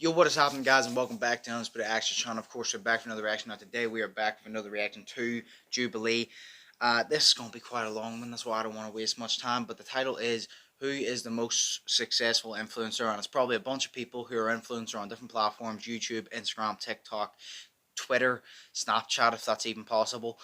Yo, what is happening, guys, and welcome back to Undisputed Action channel. Of course, we're back for another reaction. Now, today we are back with another reaction to Jubilee. This is going to be quite a long one, that's why I don't want to waste much time. But the title is, who is the most successful influencer? And it's probably a bunch of people who are influencer on different platforms, YouTube, Instagram, TikTok, Twitter, Snapchat, if that's even possible.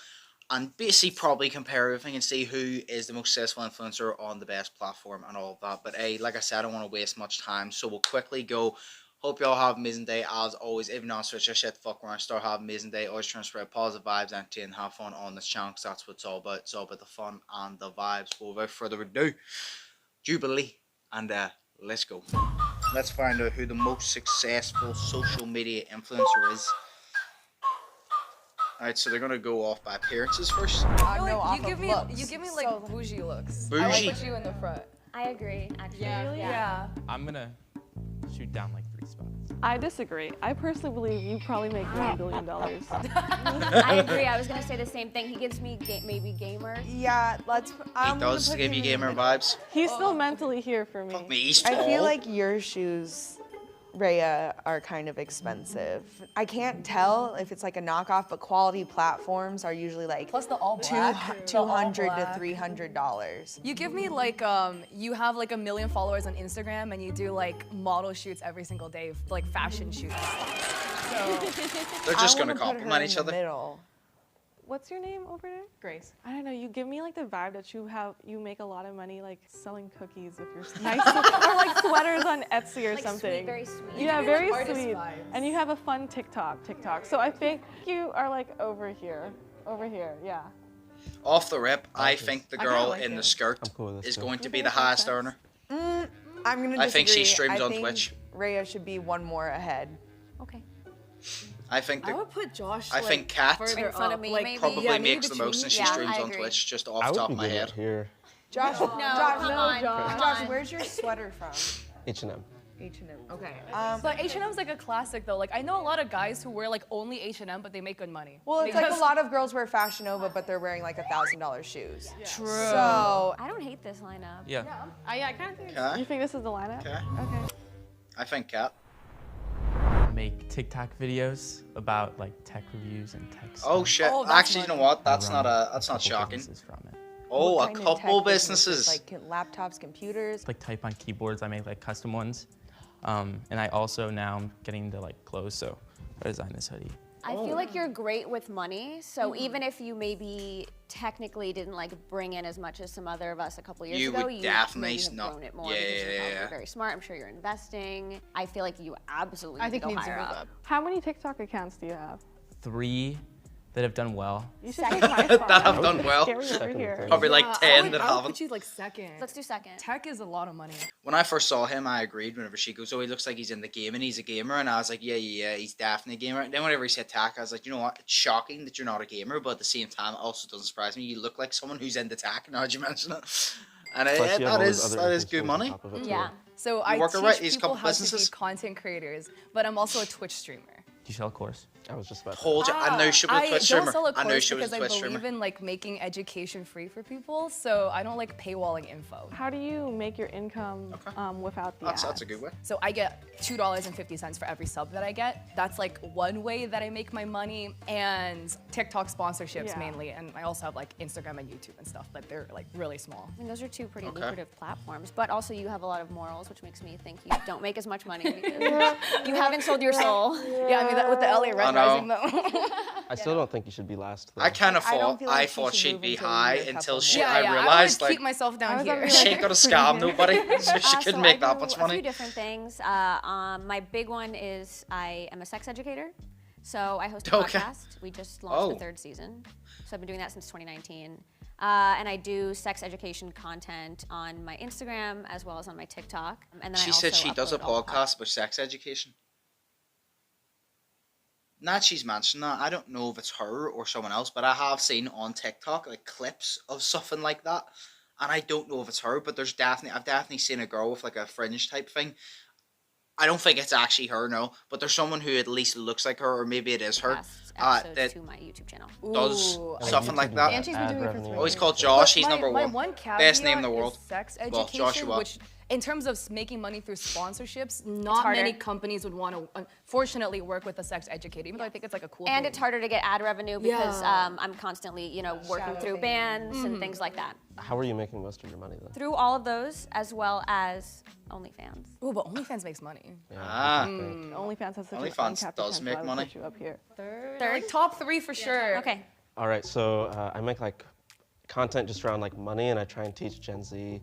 And basically probably compare everything and see who is the most successful influencer on the best platform and all of that. But hey, like I said, I don't want to waste much time, so we'll quickly go. Hope y'all have an amazing day. As always, if you're not switch your shit the fuck around, start have an amazing day. Always trying to spread positive vibes, entertain, have fun on this channel, because that's what it's all about. It's all about the fun and the vibes. So without further ado, Jubilee, and let's go. Let's find out who the most successful social media influencer is. Alright, so they're gonna go off by appearances first. You give me like so bougie looks. Bougie? I like put you in the front. I agree, actually. Yeah. Really? Yeah. I'm gonna shoot down like 3 spots. I disagree. I personally believe you probably make $1 billion. I agree. I was gonna say the same thing. He gives me maybe gamer. Yeah, let's. He does give you gamer vibes. He's still mentally here for me. Fuck me, he's tall. I feel like your shoes, Rhea, are kind of expensive. I can't tell if it's like a knockoff, but quality platforms are usually like plus the all black, $200 to $300. You give me like you have like 1 million followers on Instagram and you do like model shoots every single day, like fashion shoots. So they're just gonna compliment each other. Middle. What's your name over there? Grace. I don't know. You give me like the vibe that you make a lot of money like selling cookies if you're nice or like sweaters on Etsy or like something. Sweet, very sweet. Yeah, very sweet. Vibes. And you have a fun TikTok. So I think you are like over here, yeah. Off the rip, I think the girl like in it. the skirt is going to be the highest earner. I'm gonna disagree. I think she streams I on think Twitch. Rhea should be one more ahead. Okay. I think I would put Josh. I think Kat in front of me, like, maybe. probably yeah, makes the most, and she Yeah, streams I on agree. Twitch, just off the top of my head. Here. Josh, come on. Josh, where's your sweater from? H&M. H&M. Okay. But H&M's like a classic though. Like I know a lot of guys who wear like only H&M, but they make good money. Well, it's like Because- a lot of girls wear Fashion Nova, but they're wearing like $1,000 shoes. True. So I don't hate this lineup. Yeah. I kind of think. Okay. You think this is the lineup? Okay. Okay. I think Kat. Make TikTok videos about like tech reviews and tech stuff. Oh shit! Oh, that's Actually, you know money. what? That's I not run that's not couple shocking. businesses from it. Oh, what a kind of couple tech businesses. Like laptops, computers. Like type on keyboards, I make like custom ones. And I also now I'm getting into like clothes, so I designed this hoodie. I feel like you're great with money, so even if you maybe technically didn't like bring in as much as some other of us a couple years You ago, would you definitely maybe have not- grown it more yeah, because yeah, you're probably yeah. very smart. I'm sure you're investing. I feel like you absolutely I think need to needs go to higher move up. up. How many TikTok accounts do you have? 3 that have done well. You should take my spot. That have done well. Gary over here. Probably like 10 that I would haven't. put you like second. Let's do second. Tech is a lot of money. When I first saw him, I agreed. Whenever she goes, "Oh, he looks like he's in the game and he's a gamer," and I was like, "Yeah, he's definitely a gamer." And then whenever he said tech, I was like, "You know what? It's shocking that you're not a gamer, but at the same time, it also doesn't surprise me. You look like someone who's into tech." Now that you mention it, and Plus, you have all that those is other good influencers money. on top of it, too. Yeah. So I work teach alright, these people couple how to businesses? be content creators, but I'm also a Twitch streamer. Do you sell a course? I was just about to. Told you, I know she was a Twitch I don't streamer. sell a I know course she was a because I Twitch believe streamer. in like making education free for people, so I don't like paywalling info. How do you make your income without the That's ads? a good way. So I get $2.50 for every sub that I get. That's like one way that I make my money, and TikTok sponsorships Yeah. mainly, and I also have like Instagram and YouTube and stuff, but they're like really small. I mean, those are two pretty lucrative platforms, but also you have a lot of morals, which makes me think you don't make as much money because you haven't sold your soul. Yeah, I mean that with the LA Red know. Rising though. I still don't think you should be last, though. I kind of I don't thought feel like she thought should she'd move be until high you're a until couple she more. I I realized would like keep myself down was here. already she ain't gonna scam nobody, so she So couldn't I make that do much a few money. different things. My big one is I am a sex educator. So I host a Okay. podcast. We just launched the 3rd season. So I've been doing that since 2019. And I do sex education content on my Instagram as well as on my TikTok. And then She I said also she does a upload all podcast about sex education. Not she's mentioned that. I don't know if it's her or someone else, but I have seen on TikTok like clips of something like that. And I don't know if it's her, but I've definitely seen a girl with like a fringe type thing. I don't think it's actually her, no, but there's someone who at least looks like her, or maybe it is her, episodes that to my YouTube channel. does Ooh. something like that. And she's been doing it for 3 Oh, he's years. called Josh. He's my, number my one. one caveat Best name in the is world. sex Well, education, Joshua. which in terms of making money through sponsorships, not harder. many companies would want to, unfortunately, work with a sex educator, even though I think it's like a cool And thing. it's harder to get ad revenue because Yeah. I'm constantly, working Shadow through bans. bands and things like that. How are you making most of your money then? Through all of those, as well as OnlyFans. Oh, but OnlyFans makes money. Yeah, OnlyFans has such an OnlyFans uncapped does potential. make I would money. put you up here. Third? Like top 3 for sure. Okay. All right, so I make like content just around like money, and I try and teach Gen Z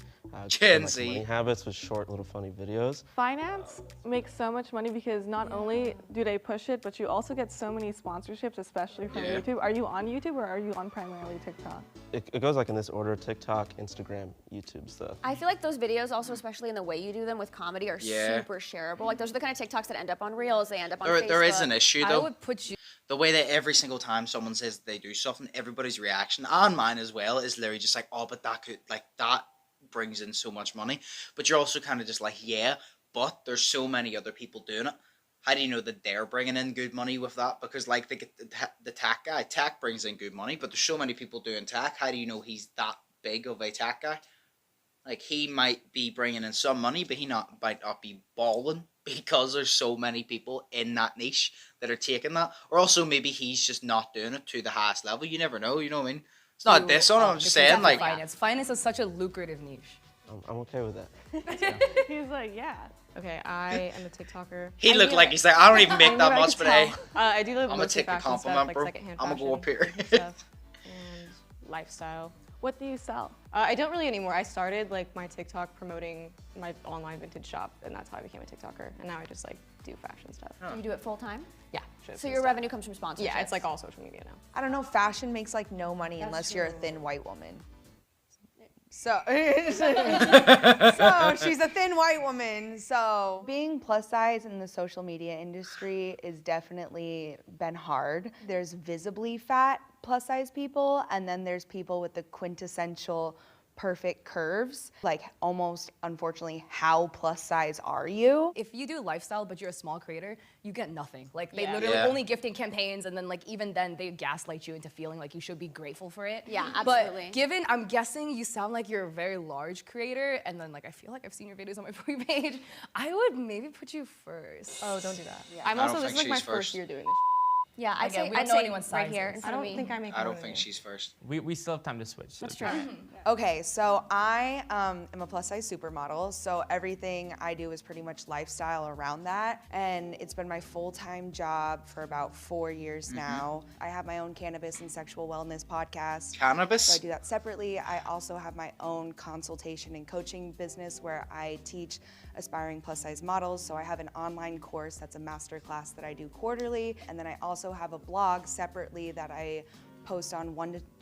Gen like, Z. money habits with short little funny videos. Finance makes so much money because not only do they push it, but you also get so many sponsorships, especially from Yeah. YouTube. Are you on YouTube or are you on primarily TikTok? It goes like in this order: TikTok, Instagram, YouTube stuff. I feel like those videos also, especially in the way you do them with comedy, are Yeah. super shareable. Like those are the kind of TikToks that end up on Reels, they end up on Facebook. There is an issue I though. would put you. The way that every single time someone says they do something, everybody's reaction, and mine as well, is literally just like, oh, but that could, like, that brings in so much money. But you're also kind of just like, yeah, but there's so many other people doing it. How do you know that they're bringing in good money with that? Because, like, the tack guy, tack brings in good money, but there's so many people doing tack. How do you know he's that big of a tack guy? Like, he might be bringing in some money, but might not be balling because there's so many people in that niche that are taking that. Or also maybe he's just not doing it to the highest level. You never know, you know what I mean? It's not this on, I'm just saying, like... Finance. Finance is such a lucrative niche. I'm okay with that. He's like, yeah. Okay, I am a TikToker. He looked like he's like, I don't even make I that knew I much, could but hey, I do live I'm gonna mostly take the fashion compliment, stuff, like bro. secondhand I'm gonna go fashion up here. and stuff, and lifestyle. What do you sell? I don't really anymore. I started like my TikTok promoting my online vintage shop, and that's how I became a TikToker. And now I just like do fashion stuff. You do it full time? Yeah. So your revenue comes from sponsorships? Yeah, it's like all social media now. I don't know, fashion makes like no money unless you're a thin white woman. So, so she's a thin white woman. So being plus size in the social media industry is definitely been hard. There's visibly fat plus size people, and then there's people with the quintessential perfect curves. Like almost, unfortunately, how plus size are you? If you do lifestyle but you're a small creator, you get nothing. Like they Yeah. literally Yeah. only gifting campaigns, and then like even then they gaslight you into feeling like you should be grateful for it. Yeah, absolutely. But given, I'm guessing you sound like you're a very large creator, and then like I feel like I've seen your videos on my For You page, I would maybe put you first. Oh, don't do that. I'm I also, don't this is think like my she's first first. year doing this. Yeah, I'd Again, say, we don't I'd know say anyone's right here in sizes. I front of don't me. think I make I don't more think than she's first. We still have time to switch. So That's true. Okay, so I am a plus size supermodel, so everything I do is pretty much lifestyle around that. And it's been my full-time job for about 4 years now. I have my own cannabis and sexual wellness podcast. So Cannabis? I do that separately. I also have my own consultation and coaching business where I teach aspiring plus size models. So I have an online course that's a master class that I do quarterly. And then I also have a blog separately that I post on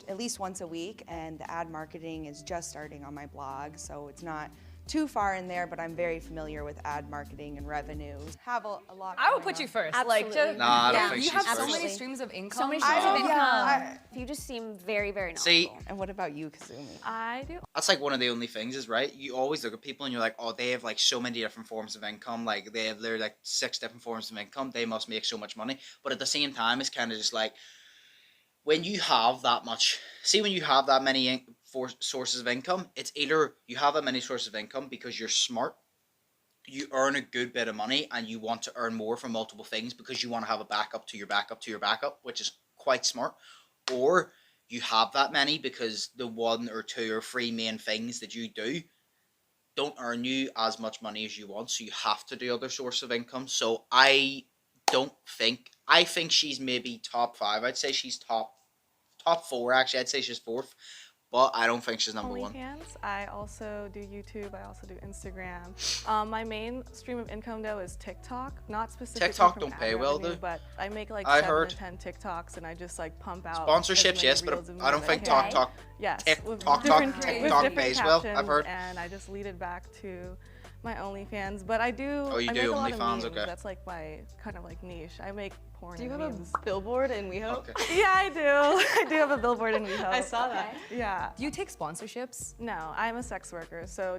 at least once a week. And the ad marketing is just starting on my blog. So it's not too far in there, but I'm very familiar with ad marketing and revenue. Have a lot. I would going put you on. first. Absolutely. Like, just, Nah, I don't Yeah. think you she's have first. so many streams of income. So many I streams of don't- income. yeah, You just seem very, very knowledgeable. See, And what about you, Kazumi? I do. that's like one of the only things is, right, you always look at people and you're like, oh, they have like so many different forms of income, like they have literally like 6 different forms of income, they must make so much money. But at the same time, it's kind of just like, when you have that much, see, when you have that many sources of income, it's either you have that many sources of income because you're smart, you earn a good bit of money, and you want to earn more from multiple things because you want to have a backup to your backup to your backup, which is quite smart. Or you have that many because the 1 or 2 or 3 main things that you do don't earn you as much money as you want, so you have to do other source of income. So I think she's maybe top 5. I'd say she's top 4, actually. I'd say she's 4th, but I don't think she's number 1. OnlyFans. I also do YouTube. I also do Instagram. My main stream of income though is TikTok. Not specifically TikTok from don't ad pay well, revenue, though. but I make like I 7 heard. to 10 TikToks, and I just like pump out as Sponsorships, many yes, but reels of I don't me think as I can. TikTok Yes, Tik with Tok different, Tik with Tok different pays well, I've captions, heard. and I just lead it back to my OnlyFans, but I do. Oh, you I do make a lot of OnlyFans, memes. okay. That's like my kind of like niche. I make porn. Do you and have memes. a billboard in WeHo? Okay. Yeah, I do. I do have a billboard in WeHo. I saw that. Yeah. Do you take sponsorships? No, I'm a sex worker, so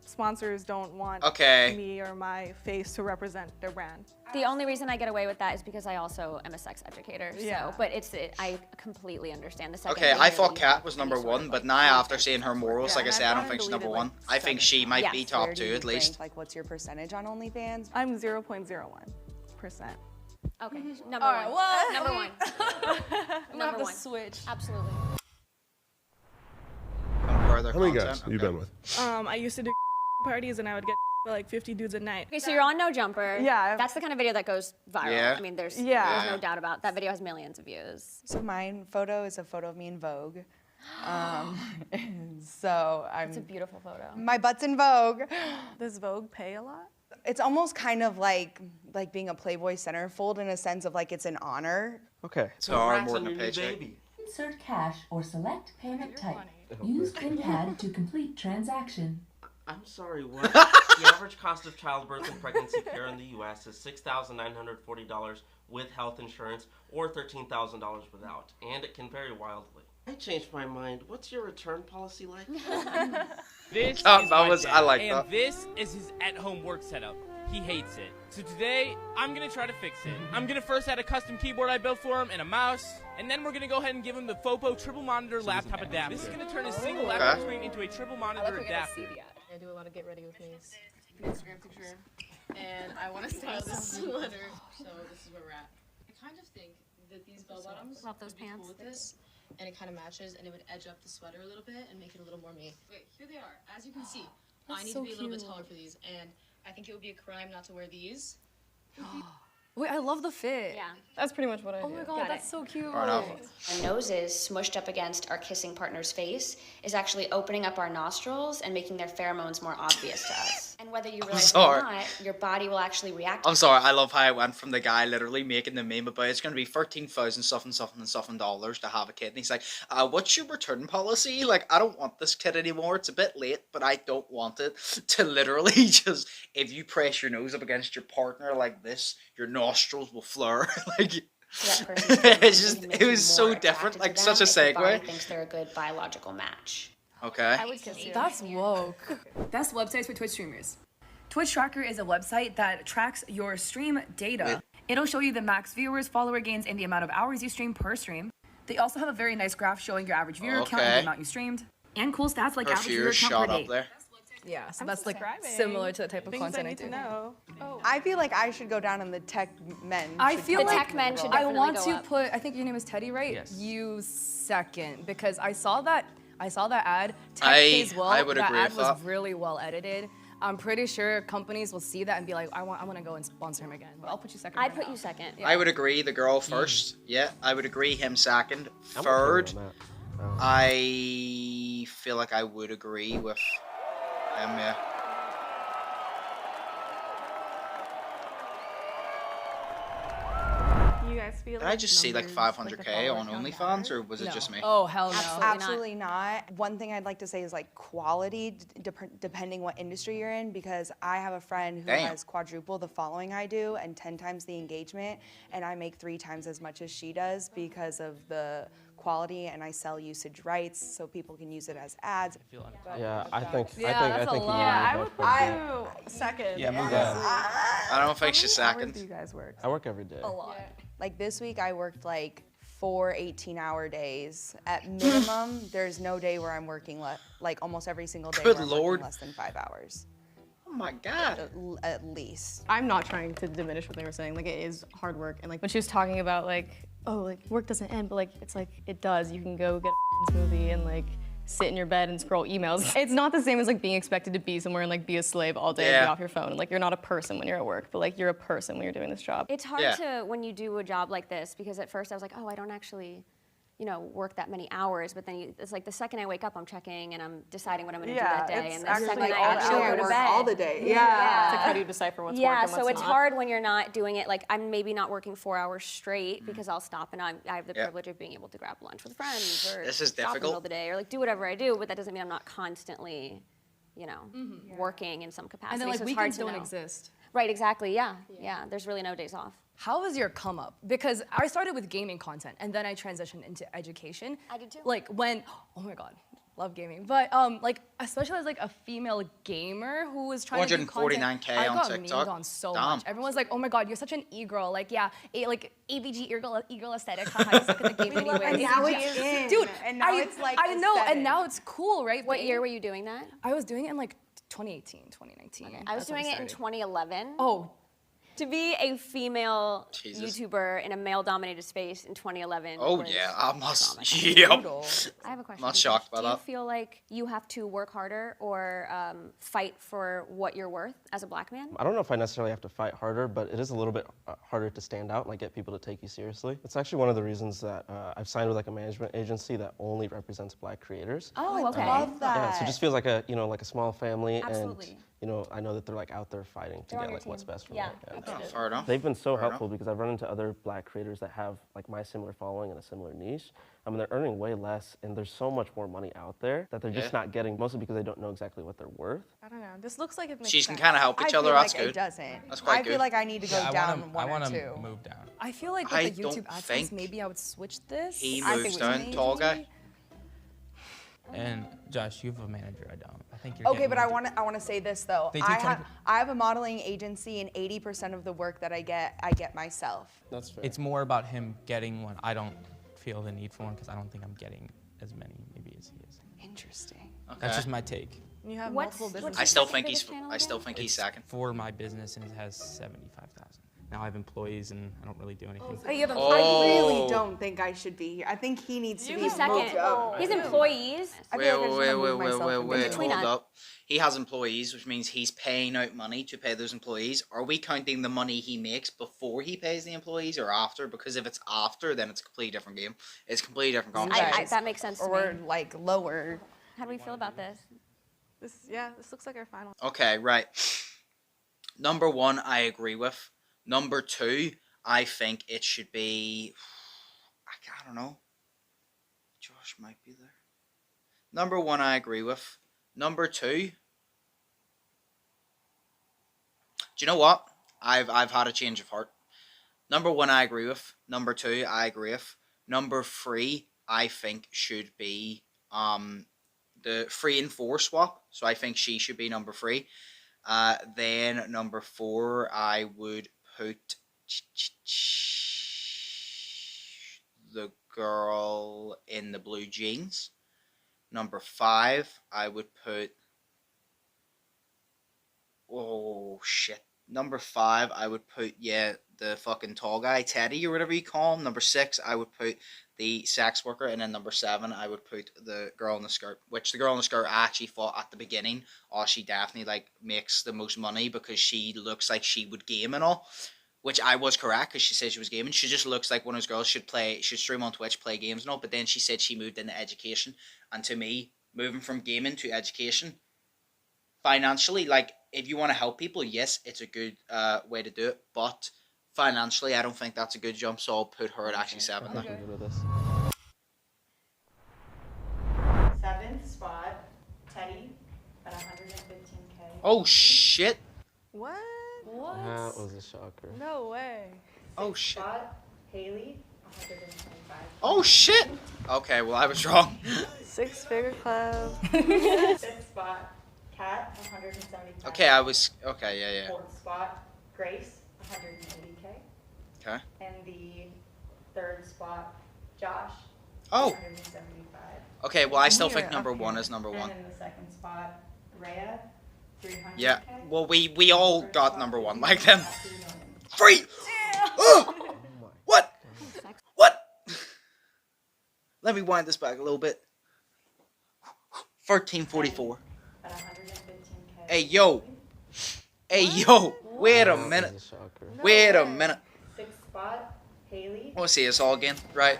sponsors don't want Okay. me or my face to represent their brand. The only reason I get away with that is because I also am a sex educator. Yeah. So, but I completely understand the second. Okay, they I hear thought that you have Kat was any number sort one, of, but like, now content. after seeing her morals, Yeah, like I and said, I I've don't gone think she's and number deleted, one. like, I think 7 she might Yes, be where top do 2 you at least. rank? Like, what's your percentage on OnlyFans? I'm 0.01%. Okay, number All right, one. well, Number one. I'm gonna have to one. switch. Absolutely. Further How many content? guys have you been with? I used to do parties and I would get like 50 dudes a night. Okay, so you're on No Jumper. Yeah. That's the kind of video that goes viral. Yeah. I mean, there's Yeah. no doubt about that. Video has millions of views. So my photo is a photo of me in Vogue. So It's a beautiful photo. my butt's in Vogue. Does Vogue pay a lot? It's almost kind of like being a Playboy centerfold in a sense of like it's an honor. Okay. So our more than a paycheck. Insert cash or select payment type. Use PIN pad to complete transaction. I'm sorry, what? The average cost of childbirth and pregnancy care in the U.S. is $6,940 with health insurance or $13,000 without, and it can vary wildly. I changed my mind. What's your return policy like? This Oh, is that my was- dad, I like and that. this is his at-home work setup. He hates it. So today, I'm gonna try to fix it. I'm gonna first add a custom keyboard I built for him and a mouse, and then we're gonna go ahead and give him the Fopo triple monitor laptop adapter. This is gonna turn his single laptop screen into a triple monitor adapter. I do a lot of get ready with me. Instagram picture. And I want to style this sweater. So this is where we're at. I kind of think that these bell bottoms Love those would be pants. cool with this. And it kind of matches and it would edge up the sweater a little bit and make it a little more me. Wait, here they are. As you can see, I need to be a little bit taller for these. And I think it would be a crime not to wear these. Wait, I love the fit. Yeah. That's pretty much what I do. Oh my god, that's so cute. Fair enough. Our noses smushed up against our kissing partner's face is actually opening up our nostrils and making their pheromones more obvious to us. And whether you realize it sorry. or not, your body will actually react. I'm sorry, I love how I went from the guy literally making the meme about it's going to be 13,000 something dollars to have a kid. And he's like, what's your return policy? Like, I don't want this kid anymore. It's a bit late, but I don't want it. To literally just, if you press your nose up against your partner like this, your nostrils will flare. Like, to that person's it's hormones just, and make it you was so more different, attracted like to such a them if your body segue. thinks they're a good biological match. Okay. I would kiss you. That's woke. Best websites for Twitch streamers. Twitch Tracker is a website that tracks your stream data. It'll show you the max viewers, follower gains, and the amount of hours you stream per stream. They also have a very nice graph showing your average viewer count and Okay. the amount you streamed. And cool stats like Her average viewer viewers count shot per up day. there. Yeah, so I'm that's like subscribing. similar to the type of Things content I I need do. to know. Oh. I feel like I should go down in the tech men. I should feel go like down tech men the should role. I definitely want go to up. put, I think your name is Teddy, right? Yes. You second, because I saw that ad. Tech I pays well. would that agree ad with was that. really well edited. I'm pretty sure companies will see that and be like, I want to go and sponsor him again. But I'll put you second. I'd right put now. you second. I would agree, the girl first. Yeah, I would agree, him second. I'm okay Third, with that. I feel like I would agree with him, yeah. You guys feel Did I just see like 500k on OnlyFans, or was it just me? Oh, hell no. Absolutely not. One thing I'd like to say is like quality, depending what industry you're in, because I have a friend who Damn. has quadruple the following I do and 10 times the engagement, and I make 3 times as much as she does because of the quality, and I sell usage rights so people can use it as ads. Yeah, I think Yeah, I that's a think lot. you Yeah, I guys would both put pretty good. you second. Yeah, move on. I don't think she's How many hours second. do you guys work? I work every day. A lot. Like this week I worked like 4 18-hour days. At minimum, there's no day where I'm working like almost every single day Good where I'm Lord. working less than 5 hours. Oh my god. At least. I'm not trying to diminish what they were saying. Like, it is hard work. And like when she was talking about like, oh, like work doesn't end, but like it's like it does. You can go get a smoothie and like sit in your bed and scroll emails. It's not the same as like being expected to be somewhere and like be a slave all day and Yeah. be off your phone. Like, you're not a person when you're at work, but like you're a person when you're doing this job. It's hard Yeah. to, when you do a job like this, because at first I was like, oh, I don't actually, work that many hours. But then it's like the second I wake up, I'm checking and I'm deciding what I'm going to do that day. it's And the actually second I all the actually hours go to bed. all the day. Yeah. It's like, how do you decipher what's work Yeah, and so what's it's not? hard when you're not doing it. Like, I'm maybe not working 4 hours straight because I'll stop and I have the Yeah. privilege of being able to grab lunch with friends or This is shop in the middle difficult. of the day or like do whatever I do. But that doesn't mean I'm not constantly, you know, working in some capacity. And then like so it's hard weekends to don't know. exist. Right, exactly, yeah. There's really no days off. How was your come up? Because I started with gaming content and then I transitioned into education. I did too. Like when, oh my God, love gaming. But like, especially as like a female gamer who was trying to do content. 449K I on got TikTok. memed on so Damn. much. Everyone's like, oh my God, you're such an e-girl. Like, yeah, like ABG e-girl aesthetic. Haha, you suck at the game anyway. And now it's in. Dude, And now it's like I know, aesthetic. and now it's cool, right? What year were you doing that? I was doing it in like 2018, 2019. Okay. I was doing it in 2011. Oh. To be a female Jesus. YouTuber in a male-dominated space in 2011. Oh was yeah, I must. traumatizing. Yep. I have a question. Not shocked by Do you that. feel like you have to work harder or fight for what you're worth as a black man? I don't know if I necessarily have to fight harder, but it is a little bit harder to stand out and like get people to take you seriously. It's actually one of the reasons that I've signed with like a management agency that only represents black creators. Oh, okay. I love that. Yeah, so it just feels like a like a small family, Absolutely. and I know that they're like out there fighting to They're on get your like what's team. best for Yeah, me. absolutely. Fair enough. They've been so Fair helpful because I've run into other black creators that have like my similar following in a similar niche. I mean, they're earning way less, and there's so much more money out there that they're just not getting, mostly because they don't know exactly what they're worth. I don't know. This looks like it makes She's sense. can kind of help each I other. feel That's like good. it doesn't. That's quite I good. feel like I need to go down I one want or to two. move down. I feel like I with the don't YouTube AdSense, think maybe I would switch this. He I moves think down, tall guy. And Josh, you have a manager. I don't. I think you're. Okay, getting but I moved. want to say this though. They I take have a modeling agency, and 80% of the work that I get myself. That's fair. It's more about him getting one. I don't feel the need for one because I don't think I'm getting as many maybe as he is. Interesting. Okay. That's just my take. You have What's- multiple businesses. I still What's think your he's. biggest channel I still again? think he's It's second. for my business and it has 75,000. Now I have employees and I don't really do anything. Oh, you have Oh. I really don't think I should be here. I think he needs to be He's second. moved up. His employees. I feel like I just wanna move myself in Wait. between Hold us. up. He has employees, which means he's paying out money to pay those employees. Are we counting the money he makes before he pays the employees or after? Because if it's after, then it's a completely different game. It's a completely different conversation. That makes sense to Or me. like lower. How do we feel about this? This looks like our final. Okay, right. Number one, I agree with. Number two, I think it should be. I don't know. Josh might be there. Number one, I agree with. Number two. Do you know what? I've had a change of heart. Number one, I agree with. Number two, I agree with. Number three, I think should be the 3 and 4 swap. So I think she should be number 3. Then number 4, I would put the girl in the blue jeans. Number 5, I would put. Oh shit. Number 5, I would put the fucking tall guy, Teddy or whatever you call him. Number 6, I would put the sex worker, and then number 7, I would put the girl in the skirt. Which the girl in the skirt I actually thought at the beginning, she definitely makes the most money because she looks like she would game and all. Which I was correct because she said she was gaming. She just looks like one of those girls should stream on Twitch, play games and all. But then she said she moved into education, and to me, moving from gaming to education, financially, if you want to help people, yes, it's a good way to do it. But financially, I don't think that's a good jump. So I'll put her at actually 7. I can go to this. 7th spot, Teddy at 115K. Oh shit! What? That was a shocker. No way. Oh shit! Spot, Haley, 125. Oh shit! Okay, well I was wrong. 6-figure club. 5th spot, Kat, 175. Okay, I was okay. Yeah. 4th spot, Grace, 180K. Okay. And the 3rd spot, Josh, Oh. 175. Okay, well I still You're think number up 1 here. is number 1. And in the 2nd spot, Rhea, 300K. Yeah. Well, we all got number 1 like them. 2 million. 3. Oh! What? What? Let me wind this back a little bit. 1344. At 115K. Hey yo. Hey yo. Wait a minute. That was a shocker. Wait a minute. 6th spot, Haley. We'll see us all again. Right.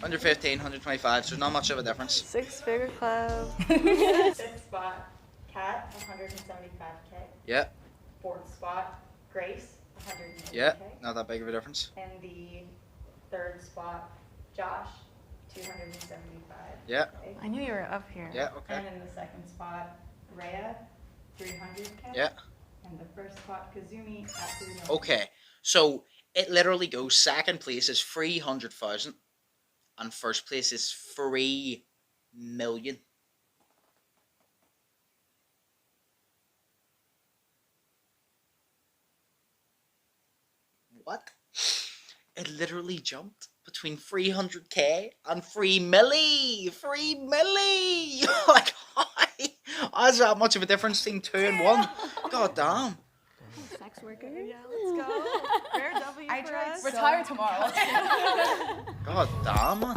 115, 125. So there's not much of a difference. 6-figure club. 5th spot, Kat, 175K. Yeah. 4th spot, Grace, 180K. Yeah. Not that big of a difference. And the 3rd spot, Josh, 275. Yeah. I knew you were up here. Yeah. Okay. And in the 2nd spot, Rhea, 300k. Yeah. And the first spot, Kazumi at 3 million. Okay, so it literally goes second place is 300,000 and first place is 3 million. What? It literally jumped between 300k and 3 milli. 3 milli. Like, how is that much of a difference between 2 and 1? God damn. Sex worker. Yeah, let's go. Rare W for us. Retire tomorrow. God damn, man.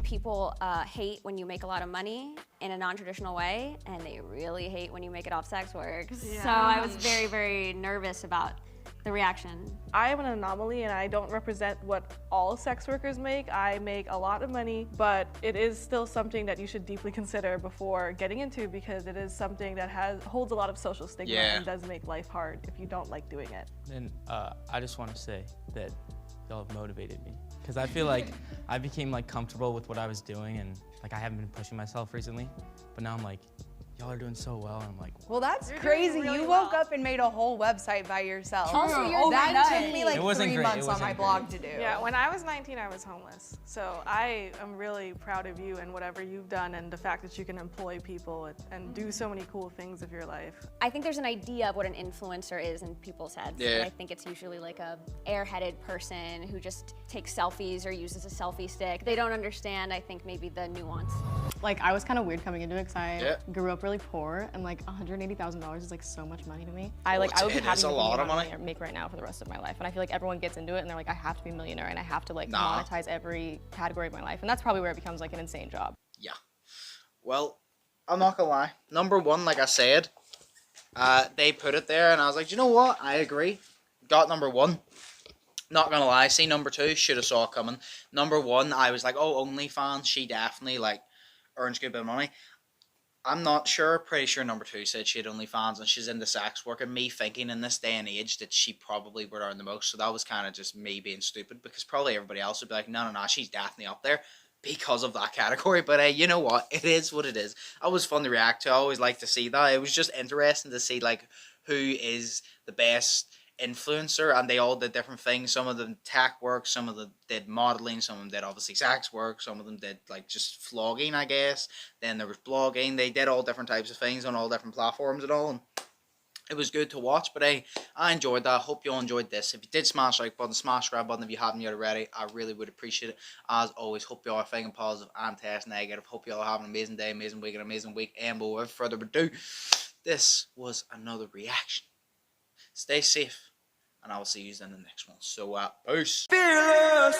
People hate when you make a lot of money in a non-traditional way, and they really hate when you make it off sex work. Yeah. So I was very, very nervous about the reaction. I am an anomaly and I don't represent what all sex workers make. I make a lot of money, but it is still something that you should deeply consider before getting into, because it is something that holds a lot of social stigma and does make life hard if you don't like doing it. And I just want to say that y'all have motivated me, because I feel like I became like comfortable with what I was doing, and like I haven't been pushing myself recently, but now I'm like, y'all are doing so well, and I'm like, well, that's You're crazy. doing really You woke up and made a whole website by yourself. Also, you're that took me like It wasn't 3 great. months It on my wasn't blog great. to do. Yeah, when I was 19, I was homeless. So I am really proud of you and whatever you've done, and the fact that you can employ people and do so many cool things with your life. I think there's an idea of what an influencer is in people's heads. Yeah. And I think it's usually like a airheaded person who just takes selfies or uses a selfie stick. They don't understand, I think, maybe the nuance. Like, I was kind of weird coming into it because I Yeah. grew up really poor, and like $180,000 is like so much money to me. Oh, I would be it happy is a with the lot of amount money. I make right now for the rest of my life. And I feel like everyone gets into it and they're like, I have to be a millionaire and I have to like Nah. monetize every category of my life. And that's probably where it becomes like an insane job. Yeah. Well, I'm not gonna lie. Number 1, like I said, they put it there, and I was like, you know what? I agree. Got number 1. Not gonna lie. See number 2, should have saw it coming. Number 1, I was like, oh, OnlyFans. She definitely like earns a good bit of money. I'm not sure. Pretty sure number 2 said she had OnlyFans and she's into sex work, and me thinking in this day and age that she probably would earn the most. So that was kind of just me being stupid, because probably everybody else would be like, no, she's definitely up there because of that category. But hey, you know what? It is what it is. It was fun to react to. I always like to see that. It was just interesting to see like who is the best influencer, and they all did different things. Some of them tech work, some of them did modeling, some of them did obviously sex work, some of them did like just vlogging, I guess. Then there was blogging. They did all different types of things on all different platforms and all, and it was good to watch. But hey, I enjoyed that. Hope you all enjoyed this. If you did, smash the like button, smash the grab button if you haven't yet already. I really would appreciate it. As always, hope you all are thinking positive and test negative. Hope you all have an amazing day, amazing week, and amazing week. And without further ado, this was another reaction. Stay safe, and I will see you in the next one. So, peace. Fearless.